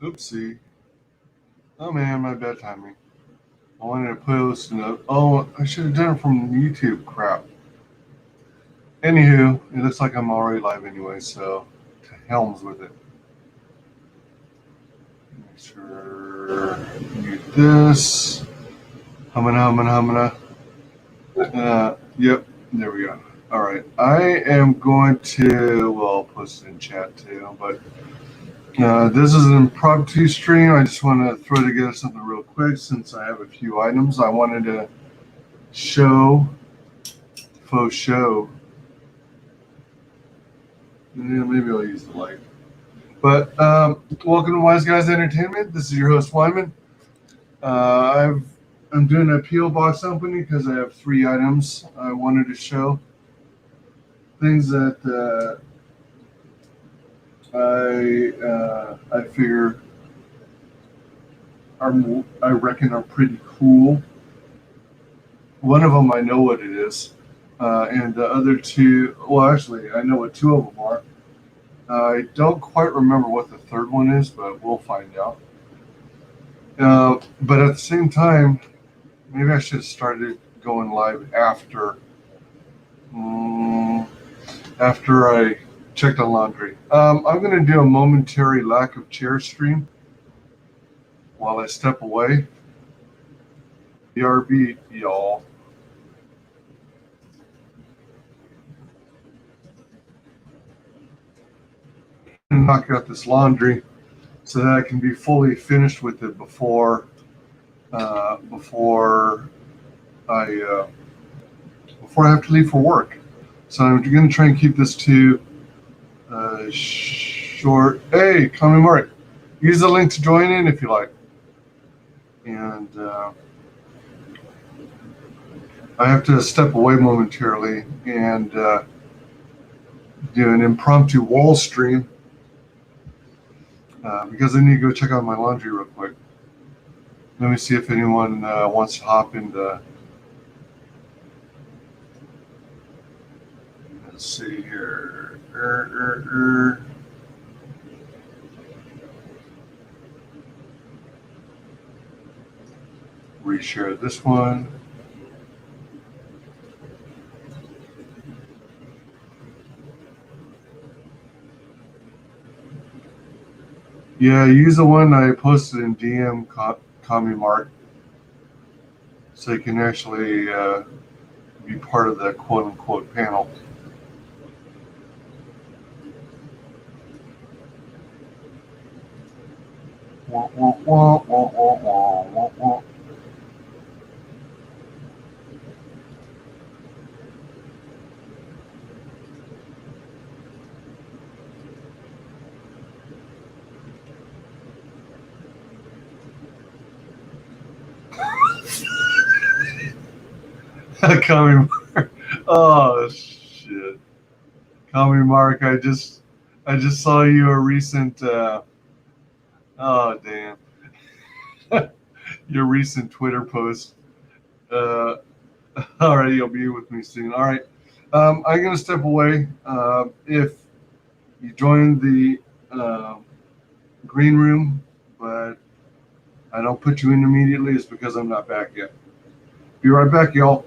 Oopsie. Oh man, my bad timing. I wanted to post oh, I should have done it from YouTube. Crap. Anywho, it looks like I'm already live anyway, so to helms with it. Make sure mute this. Humana. Yep, there we go. All right, I am going to, well, I'll post it in chat too, but this is an impromptu stream. I just want to throw together something real quick since I have a few items I wanted to show. Faux show. Yeah, maybe I'll use the light. But welcome to WyzGyz Entertainment. This is your host Wyman. I'm doing a PO box opening because I have 3 items I wanted to show. Things that I figure I reckon are pretty cool. One of them I know what it is, and the other 2, well, actually I know what 2 of them are. I don't quite remember what the third one is, but we'll find out. But at the same time, maybe I should have started going live after I checked on laundry. I'm going to do a momentary lack of chair stream while I step away. BRB, y'all. And knock out this laundry so that I can be fully finished with it before I have to leave for work. So I'm going to try and keep this to short. Hey, Comic Mark, use the link to join in if you like. And I have to step away momentarily and do an impromptu wall stream because I need to go check out my laundry real quick. Let me see if anyone wants to hop into. Let's see here. Reshare this one. Yeah, use the one I posted in DM CommuMart so you can actually be part of the quote-unquote panel. Wah, wah, wah, wah, wah, wah, wah. CommuMart. Oh shit. CommuMart, I just saw you a recent oh damn. Your recent Twitter post. Uh, all right, you'll be with me soon. All right, I'm gonna step away. If you join the green room, but I don't put you in immediately, it's because I'm not back yet. Be right back, y'all.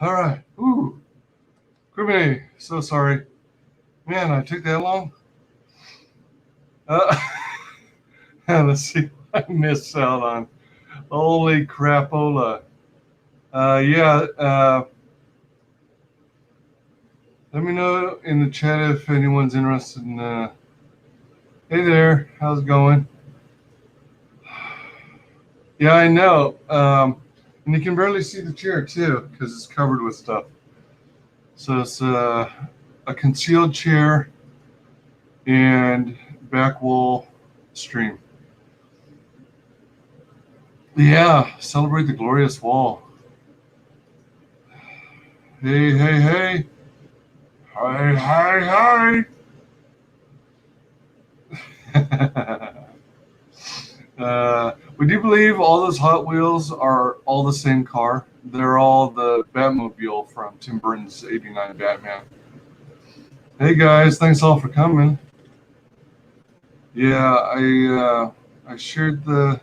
All right. Ooh. Grimmy, so sorry. Man, I took that long. Uh, let's see what I missed out on. Holy crapola. Yeah, let me know in the chat if anyone's interested in. Hey there, how's it going? Yeah, I know. And you can barely see the chair too because it's covered with stuff. So it's a concealed chair and back wall stream. Yeah, celebrate the glorious wall. Hey, hey, hey. Hi, hi, hi. Would you believe all those Hot Wheels are all the same car? They're all the Batmobile from Tim Burton's '89 Batman. Hey guys, thanks all for coming. Yeah, I shared the.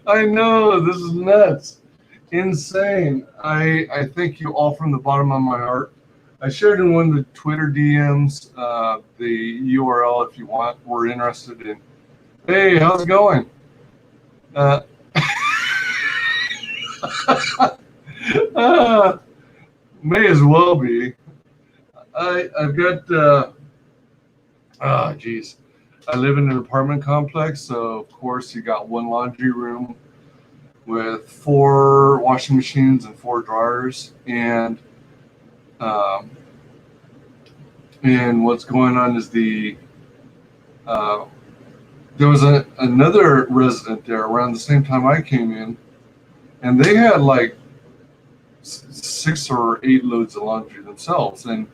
I know this is nuts, insane. I thank you all from the bottom of my heart. I shared in one of the Twitter DMs the URL if you want. We're interested in. Hey, how's it going? Uh, uh, may as well be. I've got. Geez. I live in an apartment complex, so of course you got one laundry room with 4 washing machines and 4 dryers, um, and what's going on is uh, there was another resident there around the same time I came in, and they had like 6 or 8 loads of laundry themselves. And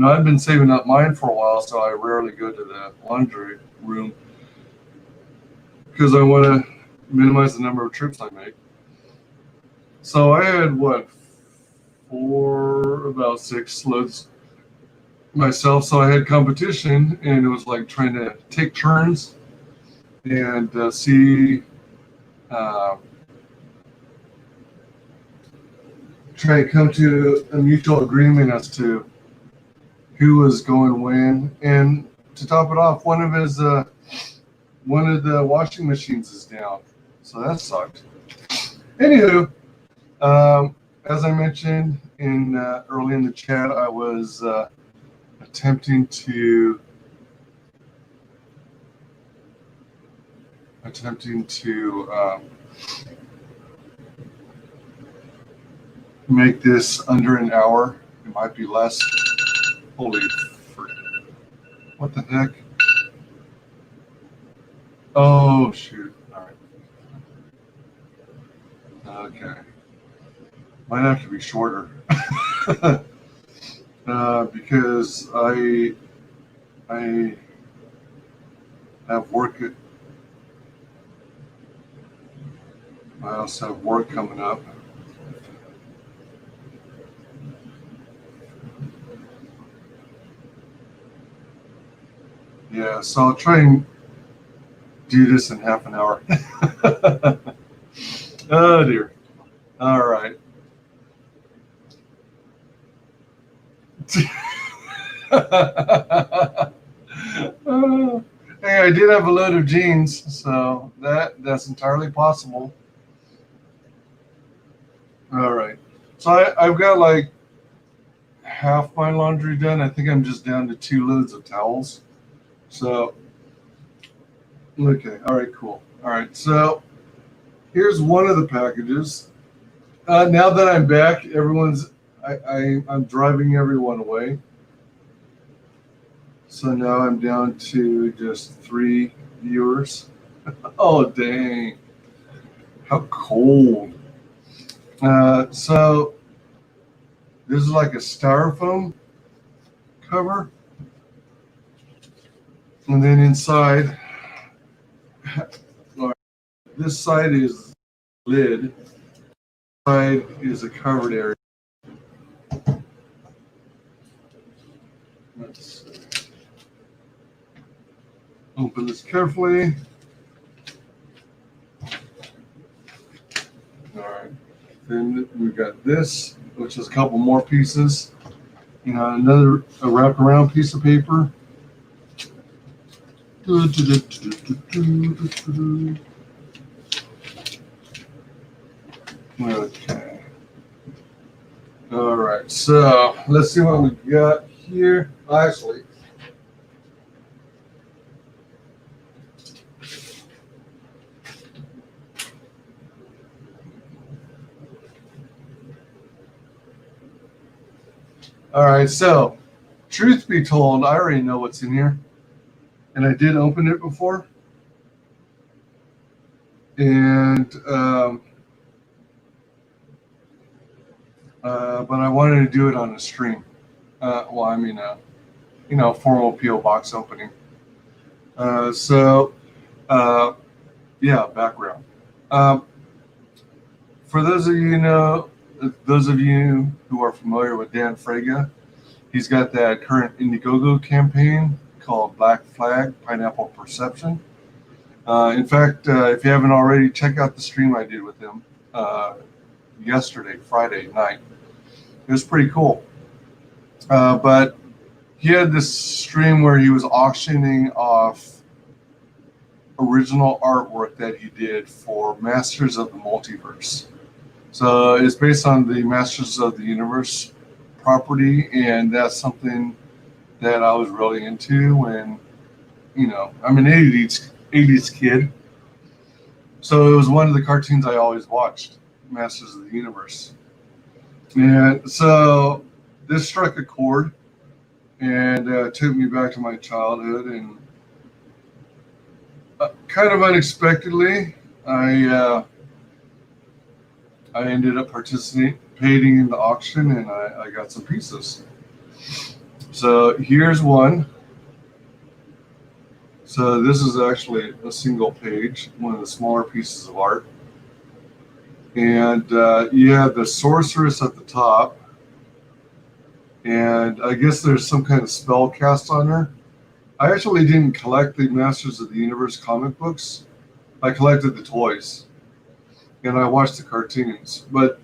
I've been saving up mine for a while, so I rarely go to the laundry room because I want to minimize the number of trips I make. So I had about 6 loads myself. So I had competition, and it was like trying to take turns and see, uh, try to come to a mutual agreement as to who was going when. And to top it off, one of the washing machines is down, so that sucked. Anywho, as I mentioned in early in the chat, I was attempting to make this under an hour. It might be less. Holy frick. What the heck? Oh, shoot. All right. Okay. Might have to be shorter. Because I have work. I also have work coming up. Yeah, so I'll try and do this in half an hour. Oh dear. All right. Hey, I did have a load of jeans, so that's entirely possible. All right. So I've got like half my laundry done. I think I'm just down to 2 loads of towels. So, okay. All right, cool. All right. So here's one of the packages. Now that I'm back, I'm driving everyone away. So now I'm down to just 3 viewers. Oh, dang. How cold. So this is like a styrofoam cover. And then inside, this side is lid. This side is a covered area. Let's open this carefully. All right. Then we've got this, which is a couple more pieces. Another a wraparound piece of paper. Okay. All right. So let's see what we got here. Actually, all right. So, truth be told, I already know what's in here, and I did open it before, and but I wanted to do it on a stream. Well, I mean, formal PO box opening. So, yeah, background. Um, for those of you who are familiar with Dan Frega, he's got that current Indiegogo campaign called Black Flag Pineapple Perception. In fact, if you haven't already, check out the stream I did with him yesterday, Friday night. It was pretty cool. But he had this stream where he was auctioning off original artwork that he did for Masters of the Multiverse. So it's based on the Masters of the Universe property, and that's something that I was really into when, I'm an 80s kid. So it was one of the cartoons I always watched, Masters of the Universe. And so this struck a chord and took me back to my childhood. And kind of unexpectedly, I ended up participating in the auction, and I got some pieces. So here's one. So this is actually a single page, one of the smaller pieces of art. And you have the sorceress at the top. And I guess there's some kind of spell cast on her. I actually didn't collect the Masters of the Universe comic books. I collected the toys. And I watched the cartoons. But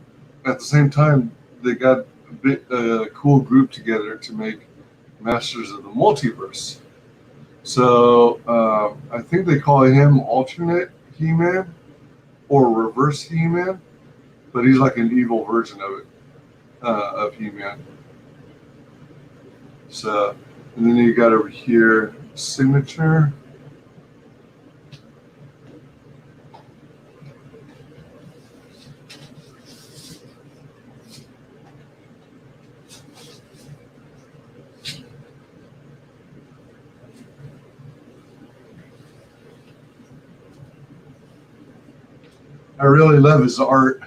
at the same time, they got a cool group together to make Masters of the Multiverse. So I think they call him alternate He-Man or reverse He-Man, but he's like an evil version of it, of He-Man. So, and then you got over here signature. I really love his art.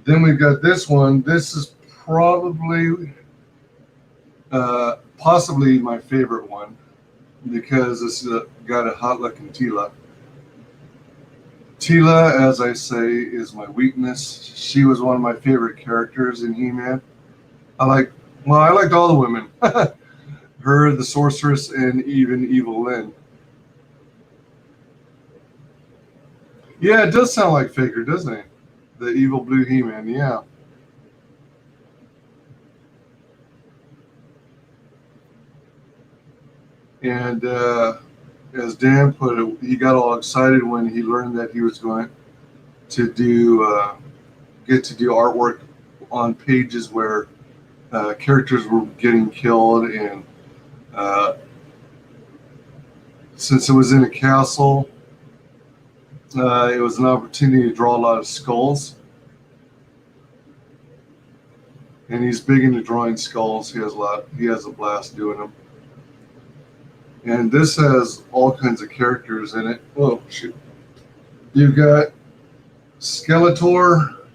Then we've got this one. This is probably, possibly my favorite one because it's got a hot looking Tila. Tila, as I say, is my weakness. She was one of my favorite characters in He-Man. I liked all the women. Her, the sorceress, and even Evil Lynn. Yeah, it does sound like Faker, doesn't it? The evil blue He-Man, yeah. And as Dan put it, he got all excited when he learned that he was going to get to do artwork on pages where characters were getting killed, and since it was in a castle, it was an opportunity to draw a lot of skulls. And he's big into drawing skulls. He has a blast doing them. And this has all kinds of characters in it. Oh, shoot. You've got Skeletor.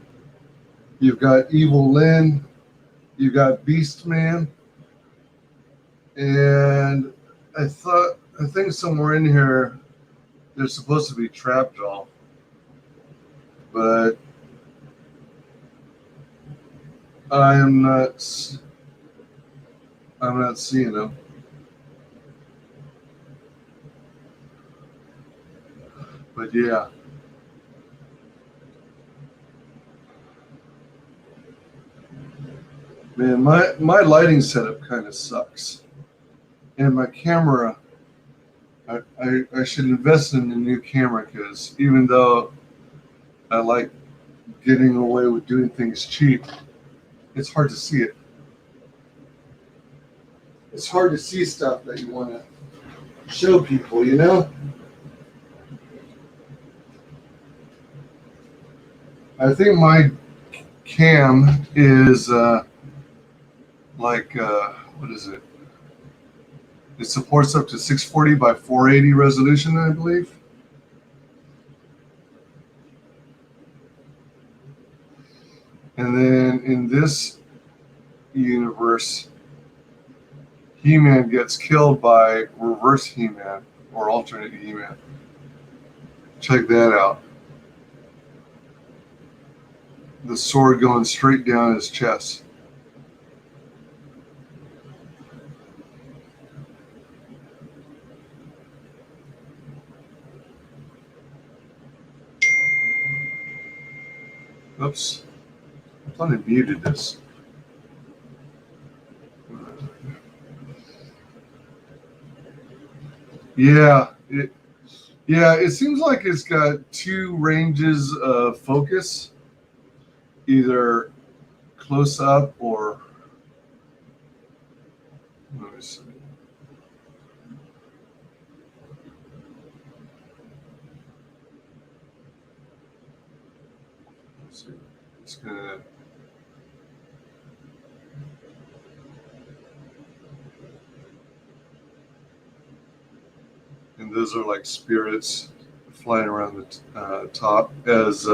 You've got Evil Lynn. You've got Beast Man. And I think somewhere in here there's supposed to be Trapjaw. But I'm not seeing him. But yeah. Man, my lighting setup kind of sucks. And my camera, I should invest in a new camera because even though I like getting away with doing things cheap, it's hard to see it. It's hard to see stuff that you want to show people, you know? I think my cam is what is it? It supports up to 640 by 480 resolution, I believe. And then in this universe, He-Man gets killed by reverse He-Man or alternate He-Man. Check that out. The sword going straight down his chest. Oops. I thought I muted this. Yeah, it seems like it's got two ranges of focus, either close up or let me see. Let's see. It's gonna. And those are like spirits flying around the top as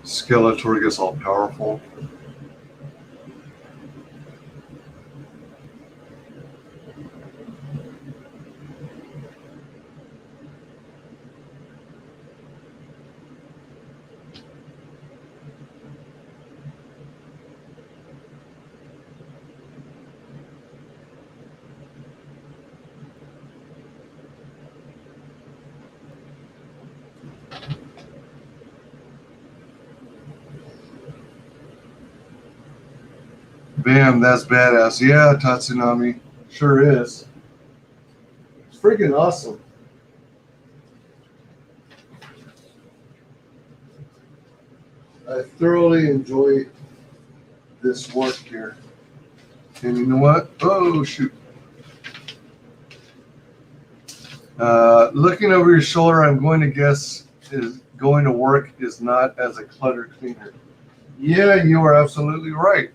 Skeletor gets all powerful. Bam, that's badass. Yeah, Tatsunami. Sure is. It's freaking awesome. I thoroughly enjoy this work here. And you know what? Oh, shoot. Looking over your shoulder, I'm going to guess is going to work is not as a clutter cleaner. Yeah, you are absolutely right.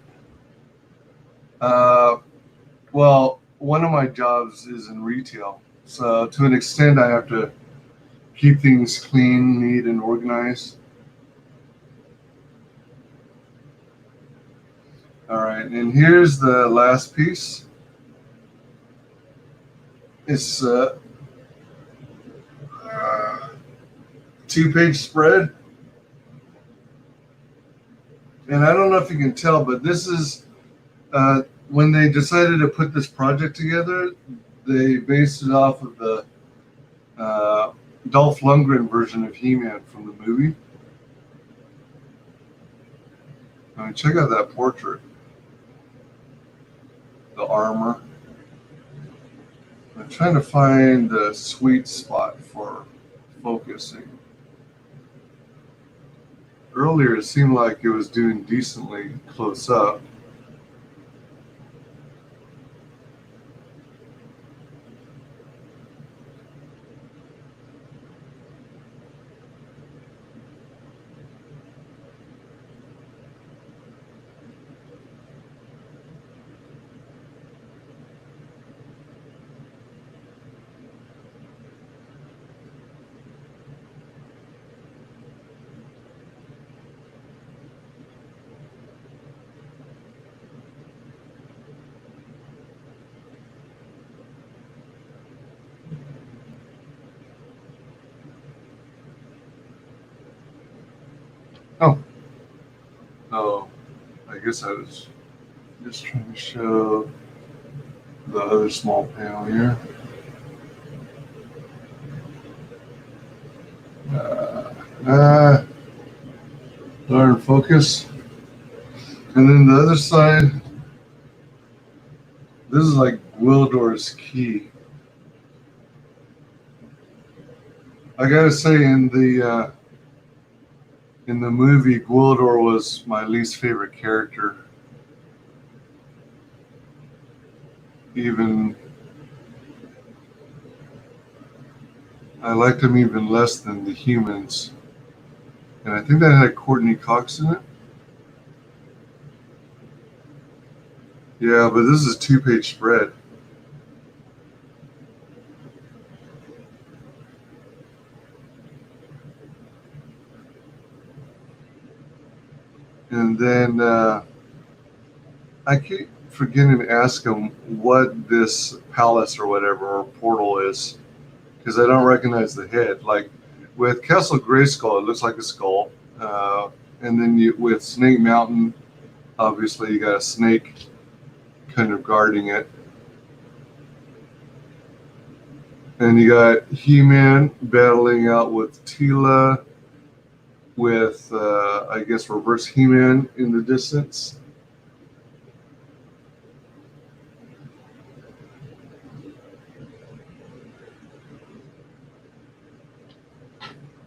Well, one of my jobs is in retail. So to an extent, I have to keep things clean, neat, and organized. All right, and here's the last piece. It's a two-page spread. And I don't know if you can tell, but this is when they decided to put this project together, they based it off of the Dolph Lundgren version of He-Man from the movie. I mean, check out that portrait. The armor. I'm trying to find the sweet spot for focusing. Earlier, it seemed like it was doing decently close up. Oh, I guess I was just trying to show the other small panel here. Darn focus. And then the other side, this is like Gwildor's key. I gotta say, in the movie, Gwildor was my least favorite character. Even I liked him even less than the humans, and I think that had Courtney Cox in it. Yeah, but this is a two-page spread. And then I keep forgetting to ask him what this palace or whatever or portal is because I don't recognize the head. Like with Castle Grayskull, it looks like a skull. And then with Snake Mountain, obviously you got a snake kind of guarding it. And you got He-Man battling out with Teela, with I guess Reverse He-Man in the distance.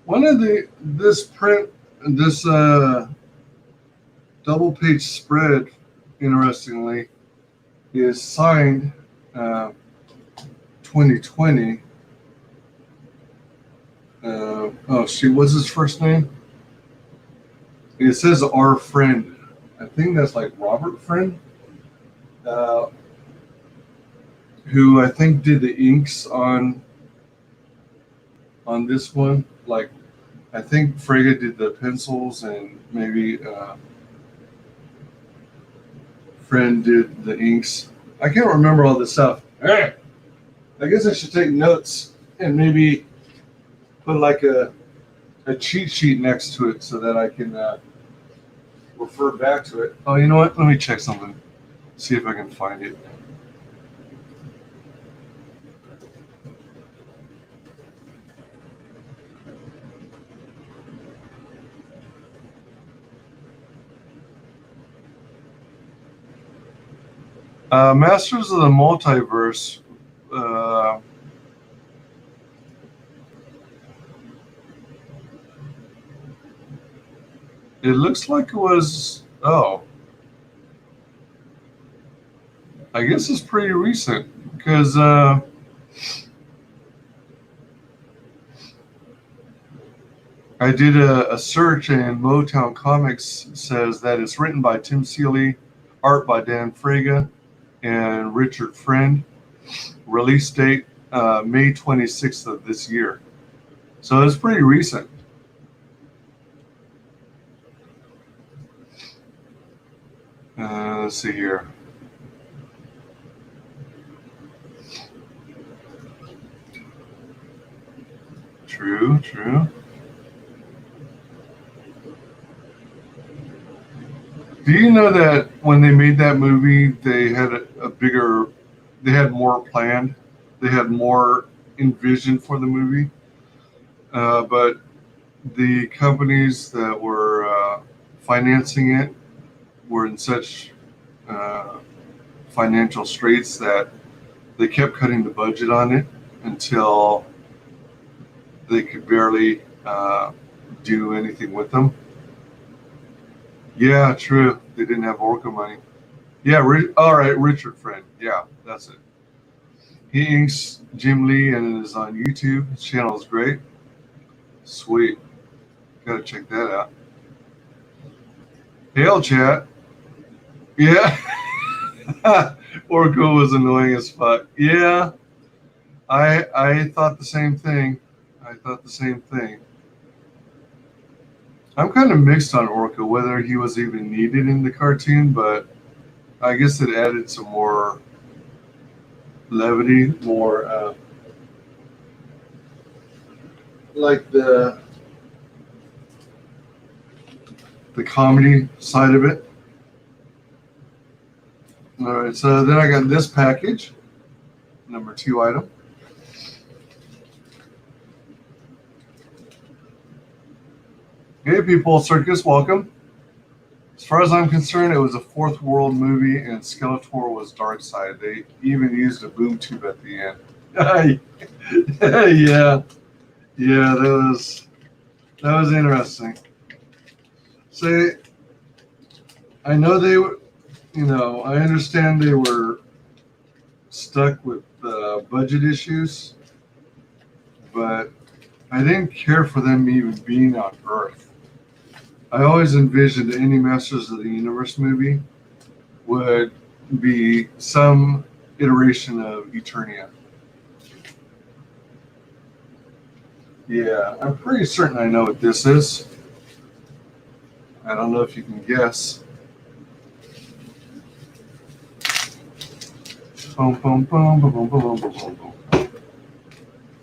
One of this double page spread, interestingly, is signed uh, 2020. Oh, shoot, what's his first name? It says our friend. I think that's like Robert Friend, uh, who I think did the inks on this one. Like, I think Frege did the pencils, and maybe Friend did the inks. I can't remember all this stuff. I guess I should take notes and maybe put like a cheat sheet next to it so that I can refer back to it. Oh, you know what? Let me check something. See if I can find it. Masters of the Multiverse. Uh, it looks like it was. Oh, I guess it's pretty recent because I did a search and Motown Comics says that it's written by Tim Seeley, art by Dan Frege, and Richard Friend. Release date May 26th of this year. So it's pretty recent. Let's see here. True, true. Do you know that when they made that movie, they had they had more planned, they had more envisioned for the movie, but the companies that were financing it were in such uh, financial straits that they kept cutting the budget on it until they could barely do anything with them. Yeah, true. They didn't have Orca money. Yeah, all right, Richard Friend. Yeah, that's it. He inks Jim Lee and it is on YouTube. His channel is great. Sweet. Gotta check that out. Hail, chat. Yeah. Orca was annoying as fuck. Yeah, I thought the same thing. I thought the same thing. I'm kind of mixed on Orca, whether he was even needed in the cartoon, but I guess it added some more levity, more like the comedy side of it. All right, so then I got this package, number 2 item. Hey, people, Circus, welcome. As far as I'm concerned, it was a fourth world movie, and Skeletor was Darkseid. They even used a boom tube at the end. Yeah, yeah, that was interesting. So I know they were, I understand they were stuck with budget issues, but I didn't care for them even being on Earth. I always envisioned any Masters of the Universe movie would be some iteration of Eternia. Yeah, I'm pretty certain I know what this is. I don't know if you can guess. Boom, boom, boom, boom, boom, boom, boom, boom, boom.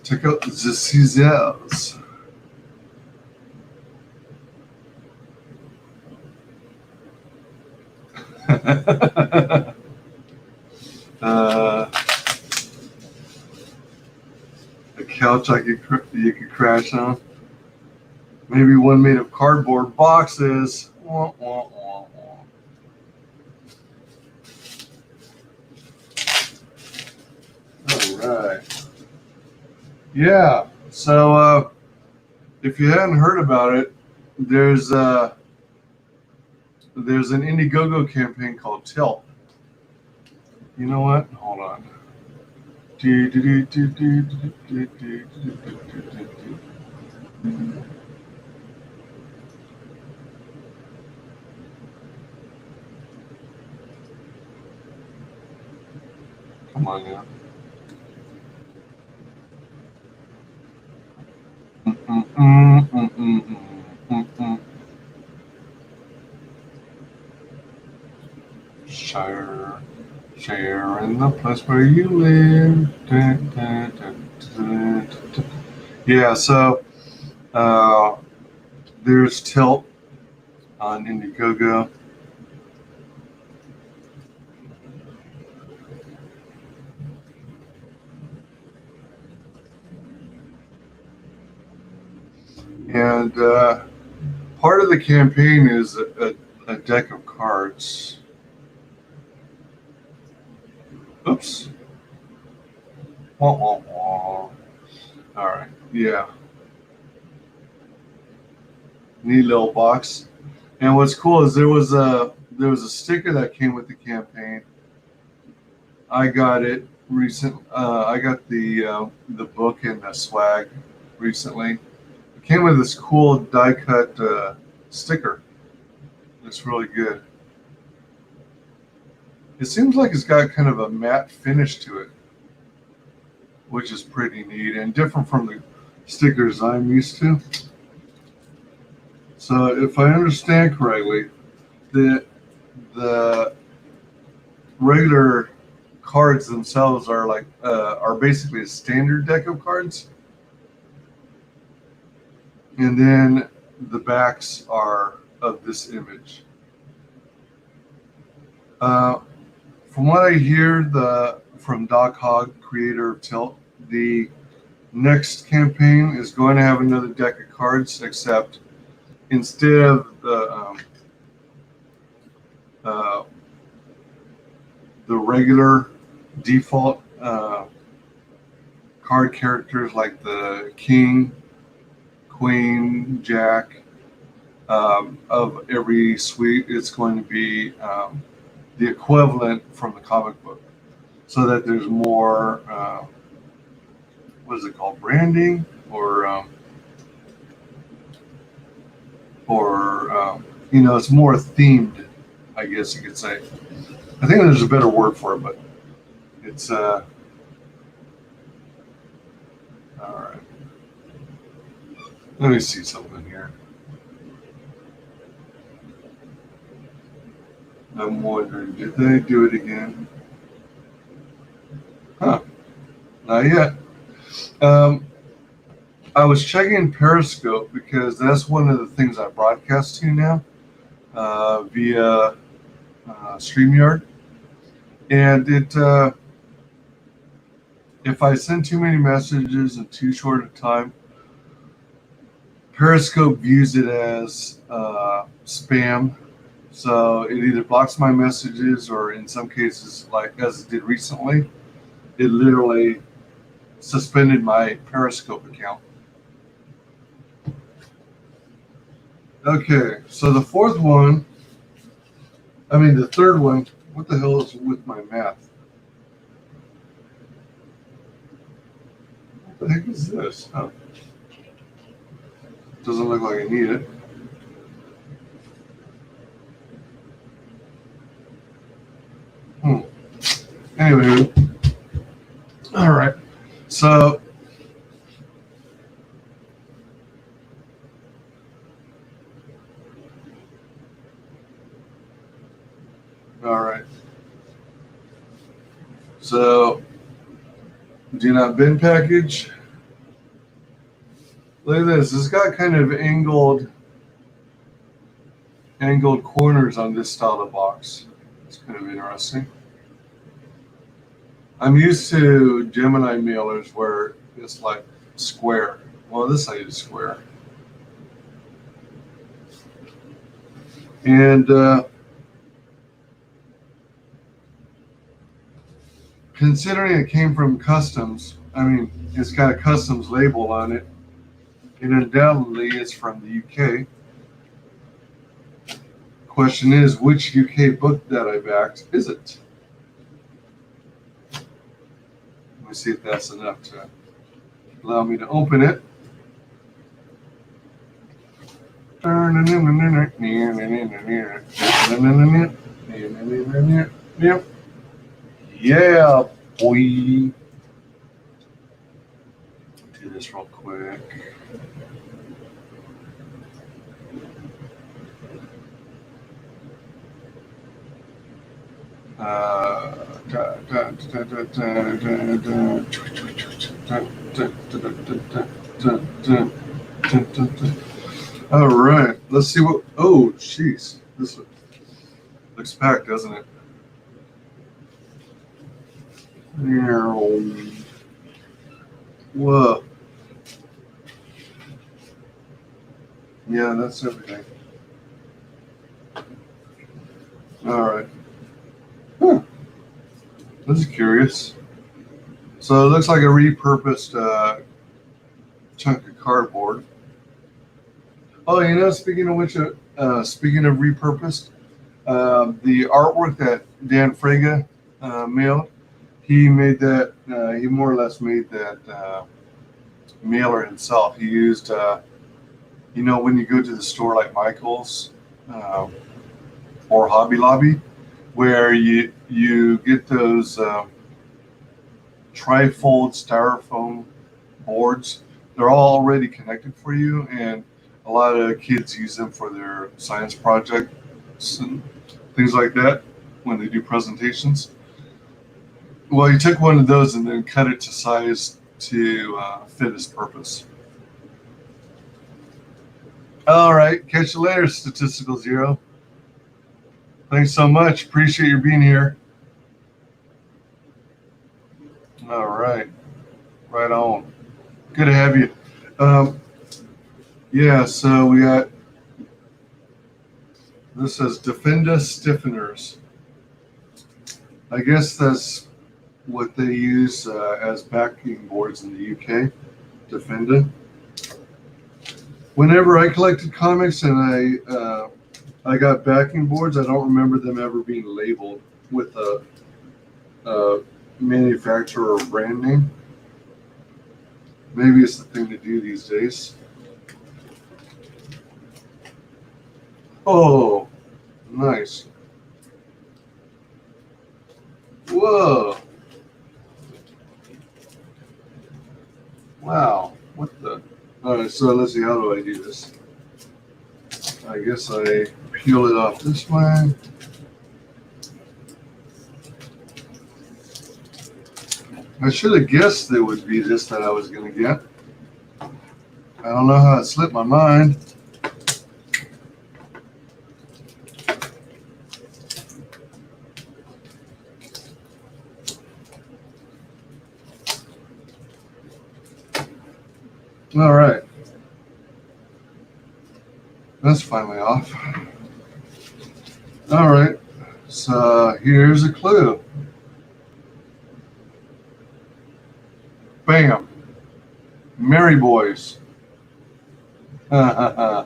Check out the scissors. A couch you could crash on. Maybe one made of cardboard boxes. Wah, wah, wah, wah. All right. Yeah. So if you hadn't heard about it, there's an Indiegogo campaign called Tilt. You know what? Hold on. Come on now. Share, share in the place where you live. Yeah, so there's Tilt on Indiegogo. And part of the campaign is a deck of cards. Oops. Wah, wah, wah. All right. Yeah. Neat little box. And what's cool is there was a sticker that came with the campaign. I got it recent. I got the book and the swag recently. It came with this cool die cut sticker. It's really good. It seems like it's got kind of a matte finish to it, which is pretty neat and different from the stickers I'm used to. So if I understand correctly, the regular cards themselves are basically a standard deck of cards, and then the backs are of this image. From what I hear, from Doc Hogg, creator of Tilt, the next campaign is going to have another deck of cards, except instead of the regular default card characters like the King, Queen, Jack of every suite, it's going to be the equivalent from the comic book, so that there's more what is it called, branding or it's more themed, I guess you could say. I think there's a better word for it, but it's all right. Let me see something here. I'm wondering, did they do it again? Huh? Not yet. I was checking Periscope because that's one of the things I broadcast to now via StreamYard. And if I send too many messages in too short a time, Periscope views it as spam, So it either blocks my messages, or in some cases, like as it did recently, it literally suspended my Periscope account. Okay, so the third one, what the hell is with my math? What the heck is this? Oh, doesn't look like I need it. Anyway, all right. So, all right. So, do not bin package. Look at this. It's got kind of angled corners on this style of box. It's kind of interesting. I'm used to Gemini mailers where it's like square. Well, this side is square. And considering it came from customs, I mean, it's got a customs label on it. And undoubtedly it's from the UK. Question is, which UK book that I backed is it? Let me see if that's enough to allow me to open it. Yeah, boy. Do this real quick. All right, let's see what. Oh, jeez, this looks packed, doesn't it? Whoa. Yeah, that's everything. All right. This is curious. So it looks like a repurposed chunk of cardboard. Oh, speaking of which, speaking of repurposed, the artwork that Dan Frega mailed, he made that. He more or less made that mailer himself. He used, when you go to the store like Michael's or Hobby Lobby, where you get those trifold styrofoam boards. They're all already connected for you, and a lot of kids use them for their science projects and things like that when they do presentations. Well, he took one of those and then cut it to size to fit his purpose. All right, catch you later, Statistical Zero. Thanks so much. Appreciate your being here. All right. Right on. Good to have you. Yeah, so we got, this says Defenda Stiffeners. I guess that's what they use as backing boards in the UK, Defenda. Whenever I collected comics and I got backing boards, I don't remember them ever being labeled with a manufacturer or brand name. Maybe it's the thing to do these days. Oh, nice. Whoa. Wow. What the? All right, so let's see. How do I do this? I guess I peel it off this way. I should have guessed there would be this that I was going to get. I don't know how it slipped my mind. All right. That's finally off. Here's a clue. Bam. Merry Boys. uh,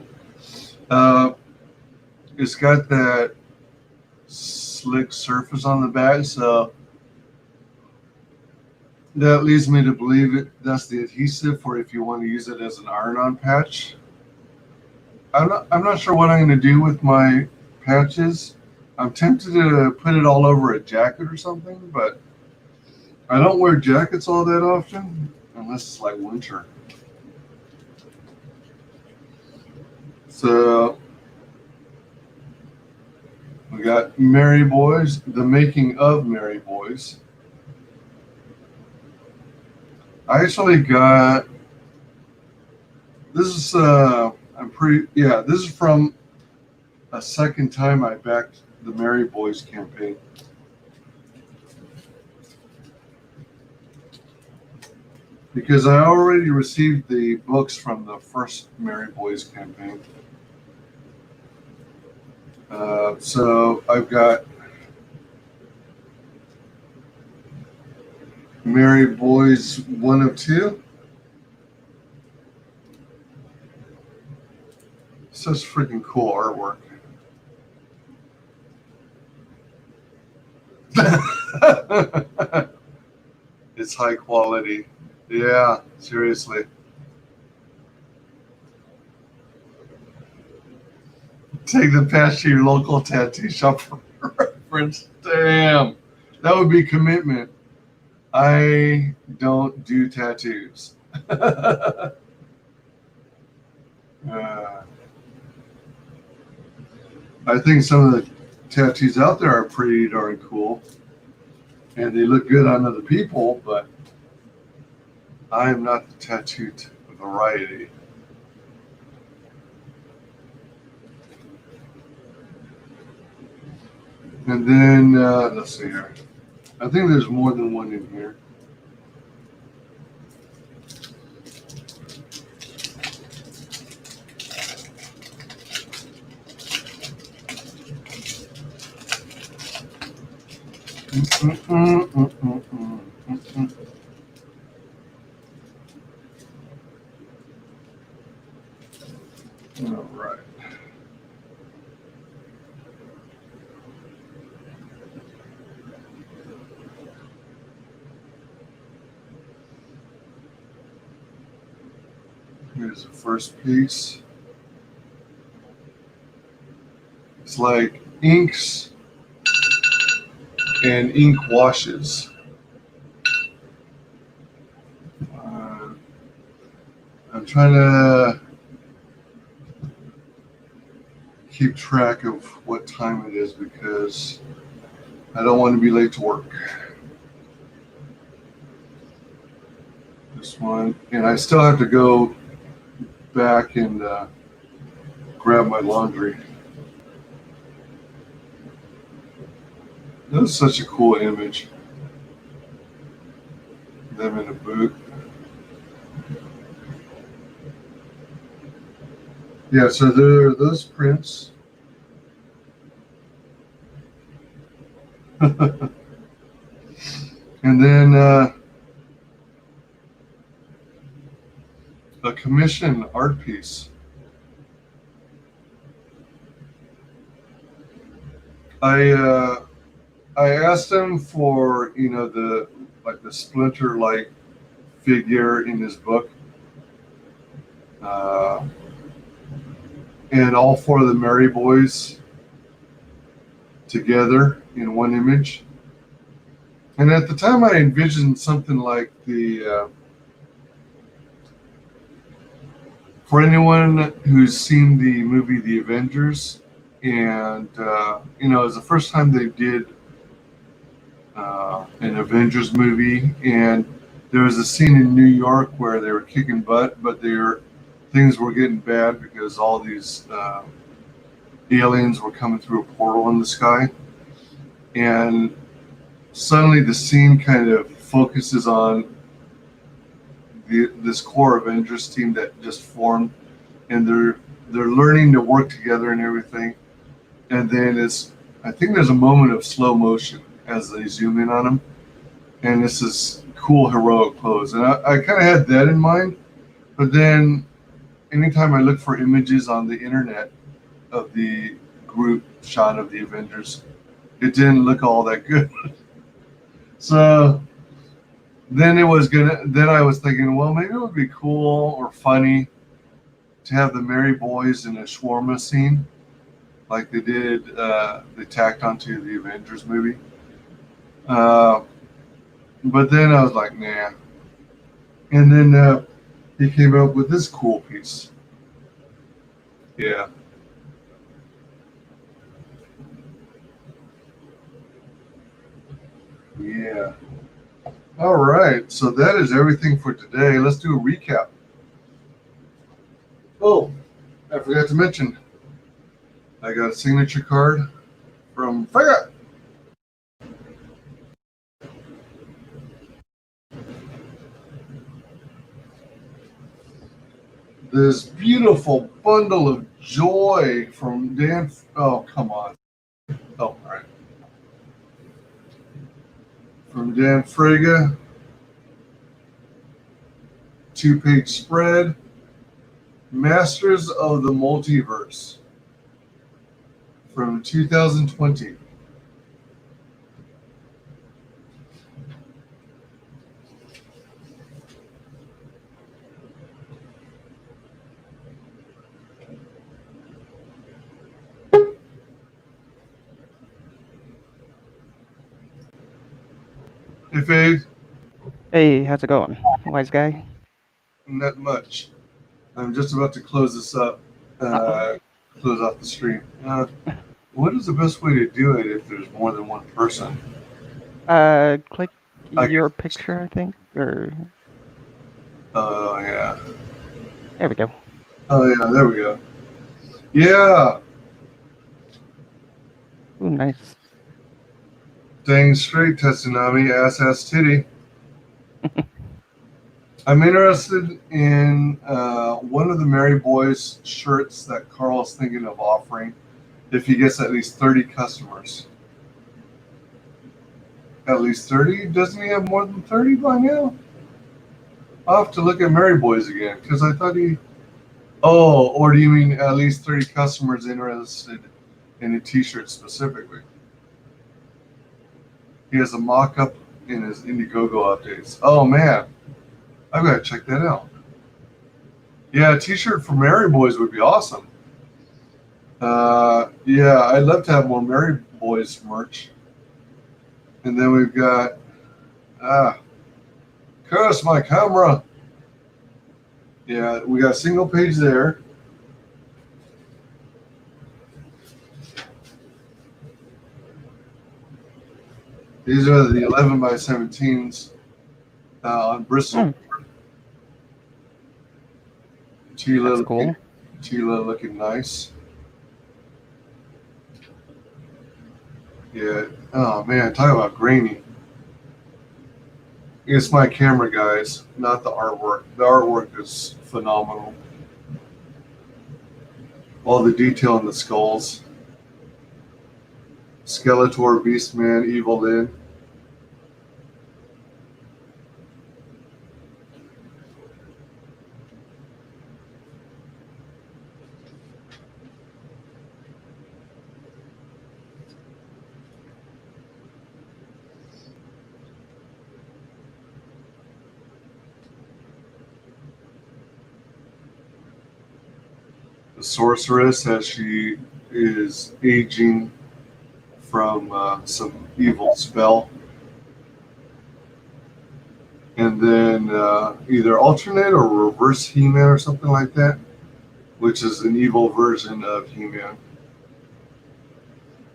it's got that slick surface on the back, so that leads me to believe that's the adhesive for if you want to use it as an iron-on patch. I'm not sure what I'm going to do with my patches. I'm tempted to put it all over a jacket or something, but I don't wear jackets all that often unless it's like winter. So we got Merry Boys, the making of Merry Boys. I actually got this is this is from a second time I backed the Merry Boys campaign. Because I already received the books from the first Merry Boys campaign. So I've got Merry Boys 1 of 2. Such freaking cool artwork. It's high quality. Yeah, seriously. Take the patch to your local tattoo shop for reference. Damn. That would be commitment. I don't do tattoos. I think some of the tattoos out there are pretty darn cool. And they look good on other people, but I am not the tattooed variety. And then, let's see here. I think there's more than one in here. All right. Here's the first piece. It's like inks and ink washes. I'm trying to keep track of what time it is because I don't want to be late to work. This one, and I still have to go back and grab my laundry. That was such a cool image. Them in a boot. Yeah, so there are those prints. And then a commission art piece. I asked him for the Splinter like figure in his book, and all four of the Merry Boys together in one image. And at the time, I envisioned something like for anyone who's seen the movie The Avengers, and it was the first time they did an Avengers movie, and there was a scene in New York where they were kicking butt, but things were getting bad because all these aliens were coming through a portal in the sky, and suddenly the scene kind of focuses on this core Avengers team that just formed, and they're learning to work together and everything. And then it's I think there's a moment of slow motion as they zoom in on him, and this is cool heroic pose. And I kind of had that in mind, but then anytime I look for images on the internet of the group shot of the Avengers, it didn't look all that good. So then I was thinking, well, maybe it would be cool or funny to have the Merry Boys in a shawarma scene, like they did. They tacked onto the Avengers movie. Uh, but then I was like, nah. And then he came up with this cool piece. Yeah. Yeah. All right. So that is everything for today. Let's do a recap. Oh, I forgot to mention, I got a signature card from Frega. This beautiful bundle of joy from Dan. Oh, come on. Oh, all right. From Dan Frega. 2-page spread. Masters of the Multiverse from 2020. Hey, Faye. Hey, how's it going, wise guy? Not much. I'm just about to close this up, close out the stream. What is the best way to do it if there's more than one person? Click I your guess. picture, I think, or Oh, yeah. there we go. Oh, yeah, there we go. Yeah. Ooh, nice. Dang straight, Tetsunami, ass titty. I'm interested in one of the Merry Boys shirts that Carl's thinking of offering if he gets at least 30 customers. At least 30? Doesn't he have more than 30 by now? I'll have to look at Merry Boys again because I thought he. Oh, or do you mean at least 30 customers interested in a t shirt specifically? He has a mock up in his Indiegogo updates. Oh, man. I've got to check that out. Yeah, a t shirt for Merry Boys would be awesome. Yeah, I'd love to have more Merry Boys merch. And then we've got, curse my camera. Yeah, we got a single page there. These are the 11 by 17s on Bristol. That's cool. Tila looking nice. Yeah. Oh man, talk about grainy. It's my camera, guys, not the artwork. The artwork is phenomenal. All the detail in the skulls. Skeletor, Beastman, Evil Lyn. The sorceress as she is aging from some evil spell. And then either alternate or reverse He-Man or something like that, which is an evil version of He-Man.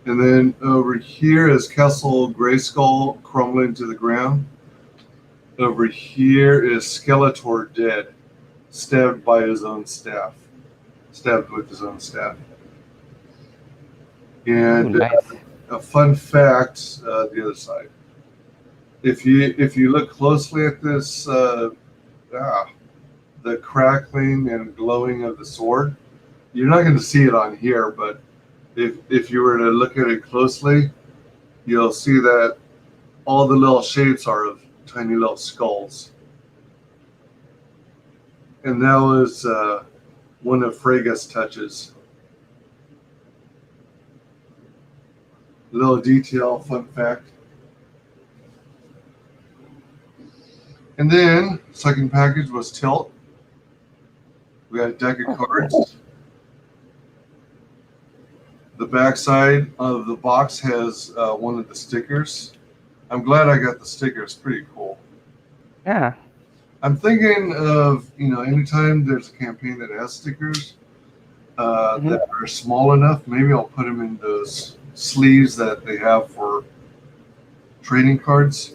And then over here is Castle Grayskull crumbling to the ground. Over here is Skeletor dead, stabbed by his own staff. Stabbed with his own staff. And Ooh, nice. A fun fact, the other side. If you look closely at this, the crackling and glowing of the sword, you're not going to see it on here, but if you were to look at it closely, you'll see that all the little shapes are of tiny little skulls. And that was one of Frega's touches. Little detail, fun fact. And then, second package was Tilt. We got a deck of cards. The backside of the box has one of the stickers. I'm glad I got the sticker. It's pretty cool. Yeah. I'm thinking of, anytime there's a campaign that has stickers that are small enough, maybe I'll put them in those sleeves that they have for trading cards.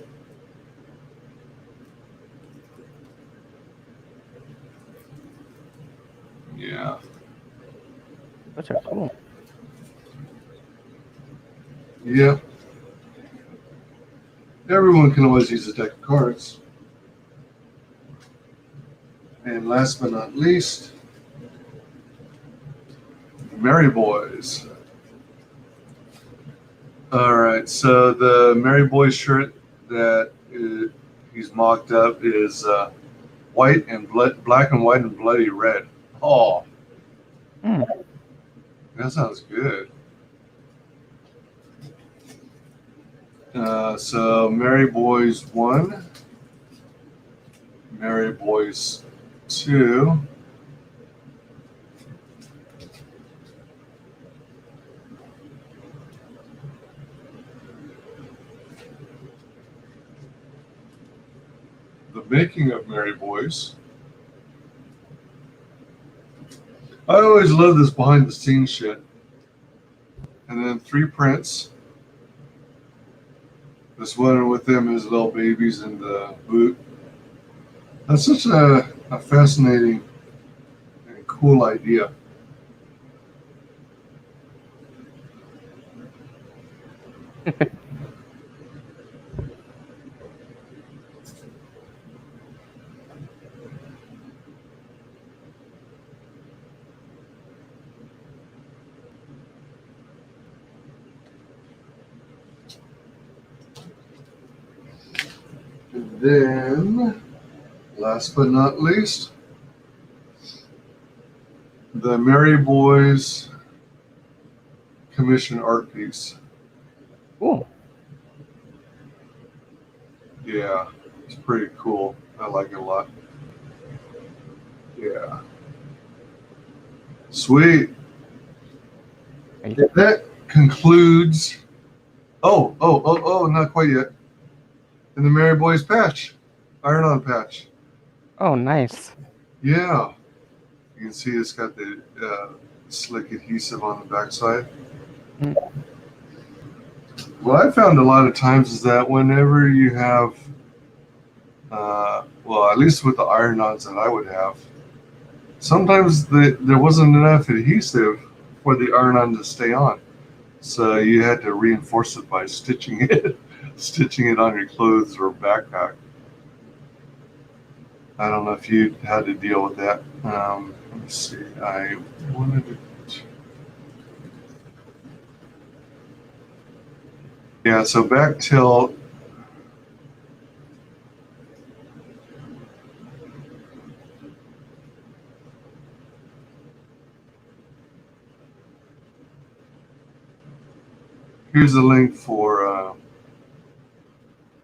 Yeah. Those are cool. Yeah. Everyone can always use a deck of cards. And last but not least, Merry Boys. All right, so the Merry Boys shirt that he's mocked up is white and black and white and bloody red. Oh, that sounds good. So Merry Boys 1, Merry Boys 2. The making of Merry Boys. I always love this behind the scenes shit. And then 3 prints. This one with them as little babies in the boot. That's such a fascinating and cool idea. And then, last but not least, the Merry Boys commission art piece. Cool. Yeah, it's pretty cool. I like it a lot. Yeah. Sweet. Nice. That concludes. Oh, not quite yet. And the Merry Boys patch, iron-on patch. Oh, nice. Yeah. You can see it's got the slick adhesive on the backside. What I found a lot of times is that whenever you have, well, at least with the iron-ons that I would have, sometimes there wasn't enough adhesive for the iron-on to stay on. So you had to reinforce it by stitching it on your clothes or backpack. I don't know if you had to deal with that. Let me see. I wanted to. Yeah, so back till. Here's the link for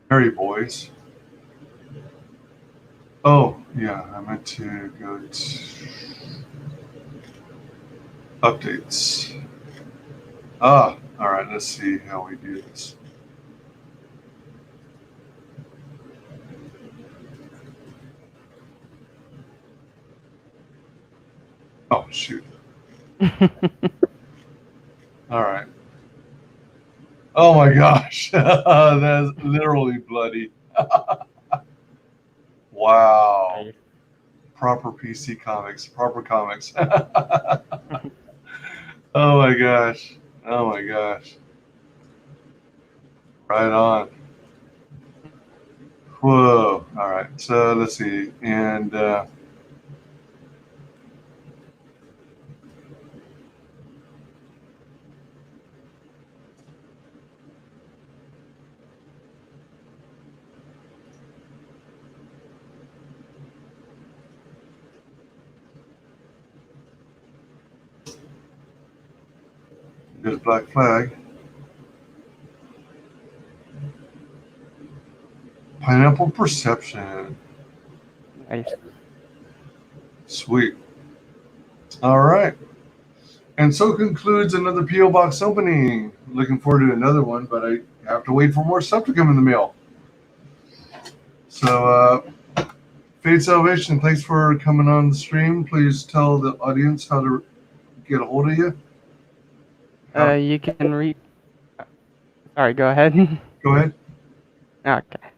Merry Boys. Oh, yeah, I meant to go to updates. All right, let's see how we do this. Oh, shoot. All right. Oh my gosh, that's literally bloody. Wow. Nice. Proper PC comics, proper comics. Oh my gosh. Oh my gosh. Right on. Whoa. All right. So let's see. And There's Black Flag. Pineapple Perception. Nice. Sweet. All right. And so concludes another P.O. Box opening. Looking forward to another one, but I have to wait for more stuff to come in the mail. So, Fade Salvation, thanks for coming on the stream. Please tell the audience how to get a hold of you. You can reach. Sorry, go ahead. Go ahead. Okay.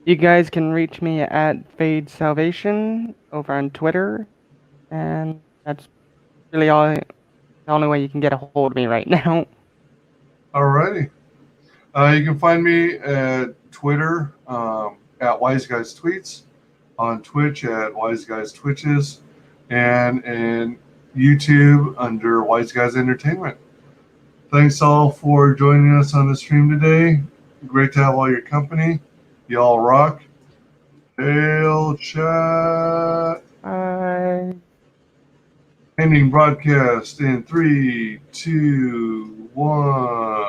You guys can reach me at Fade Salvation over on Twitter, and that's really the only way you can get a hold of me right now. Alrighty. You can find me at Twitter at WyzGyz Tweets, on Twitch at WyzGyz Twitches, and in YouTube under WyzGyz Entertainment. Thanks all for joining us on the stream today. Great to have all your company. Y'all rock. Hail chat. Bye. Ending broadcast in 3, 2, 1.